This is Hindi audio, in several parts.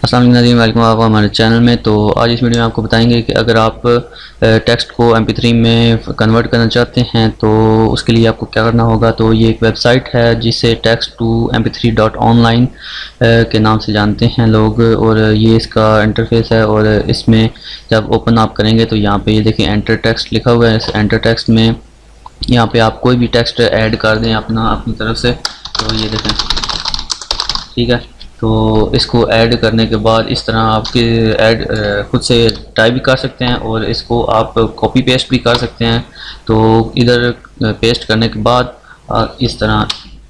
अस्सलाम वालेकुम वेलकम आपका हमारे चैनल में। तो आज इस वीडियो में आपको बताएंगे कि अगर आप टेक्स्ट को MP3 में कन्वर्ट करना चाहते हैं तो उसके लिए आपको क्या करना होगा। तो ये एक वेबसाइट है जिसे text to mp3.online के नाम से जानते हैं लोग, और ये इसका इंटरफेस है। और इसमें जब ओपन आप करेंगे तो यहाँ पे ये देखिए एंटर टेक्स्ट लिखा हुआ है। इस एंटर टेक्स्ट में यहाँ पे आप कोई भी टेक्स्ट ऐड कर दें अपनी तरफ से। तो ये देखें, ठीक है। तो इसको ऐड करने के बाद इस तरह आपके ऐड खुद से टाइप भी कर सकते हैं और इसको आप कॉपी पेस्ट भी कर सकते हैं। तो इधर पेस्ट करने के बाद इस तरह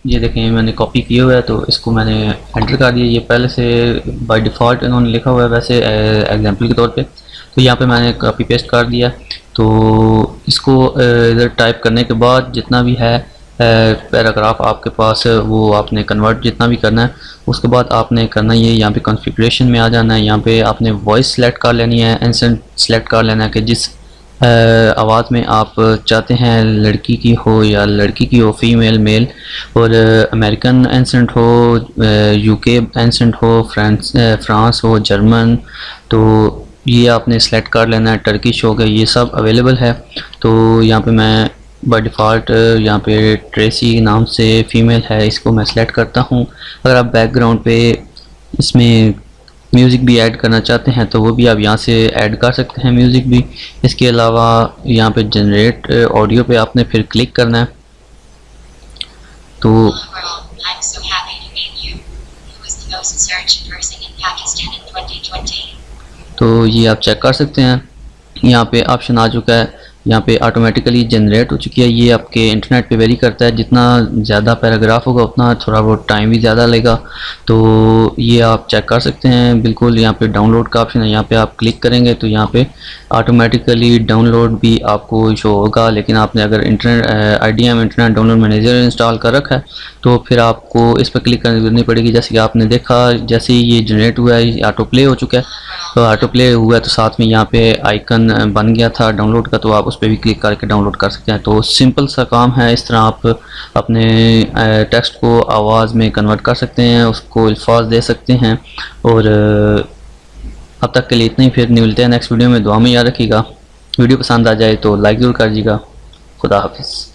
ये देखें मैंने कॉपी किया हुआ है, तो इसको मैंने एंटर कर दिया। ये पहले से बाय डिफ़ॉल्ट इन्होंने लिखा हुआ है वैसे एग्जांपल के तौर पे। तो यहाँ पे मैंने कॉपी पेस्ट कर दिया। तो इसको इधर टाइप करने के बाद जितना भी है पैराग्राफ आपके पास वो आपने कन्वर्ट जितना भी करना है, उसके बाद आपने करना ये यहाँ पे कॉन्फ़िगरेशन में आ जाना है। यहाँ पे आपने वॉइस सेलेक्ट कर लेनी है, एंसेंट सेलेक्ट कर लेना है कि जिस आवाज़ में आप चाहते हैं, लड़की की हो या लड़की की हो, फीमेल मेल, और अमेरिकन एंसेंट हो, UK एंसेंट हो, फ्रांस हो, जर्मन। तो ये आपने सेलेक्ट कर लेना है। टर्किश हो गया, ये सब अवेलेबल है। तो यहाँ पे मैं बाय डिफ़ॉल्ट यहाँ पे ट्रेसी नाम से फ़ीमेल है, इसको मैं सेलेक्ट करता हूँ। अगर आप बैकग्राउंड पे इसमें म्यूज़िक भी ऐड करना चाहते हैं तो वो भी आप यहाँ से ऐड कर सकते हैं, म्यूज़िक भी। इसके अलावा यहाँ पे जनरेट ऑडियो पे आपने फिर क्लिक करना है। तो ये आप चेक कर सकते हैं, यहाँ पे ऑप्शन आ चुका है। यहाँ पे ऑटोमेटिकली जनरेट हो चुकी है। ये आपके इंटरनेट पे वेरी करता है, जितना ज़्यादा पैराग्राफ होगा उतना थोड़ा बहुत टाइम भी ज़्यादा लेगा। तो ये आप चेक कर सकते हैं बिल्कुल। यहाँ पे डाउनलोड का ऑप्शन है, यहाँ पे आप क्लिक करेंगे तो यहाँ पे ऑटोमेटिकली डाउनलोड भी आपको शो होगा। लेकिन आपने अगर IDM internet download manager install कर रखा है तो फिर आपको इस पर क्लिक करनी पड़ेगी। जैसे कि आपने देखा, जैसे ही ये जनरेट हुआ है ऑटो प्ले हो चुका है। तो ऑटो प्ले हुआ है तो साथ में यहाँ पे आइकन बन गया था डाउनलोड का, तो आप उस पर भी क्लिक करके डाउनलोड कर सकते हैं। तो सिंपल सा काम है। इस तरह आप अपने टेक्स्ट को आवाज़ में कन्वर्ट कर सकते हैं, उसको अल्फाज दे सकते हैं। और अब तक के लिए इतना ही, फिर मिलते हैं नेक्स्ट वीडियो में। दुआ में याद रखिएगा। वीडियो पसंद आ जाए तो लाइक ज़रूर कर दीजिएगा। खुदा हाफिज़।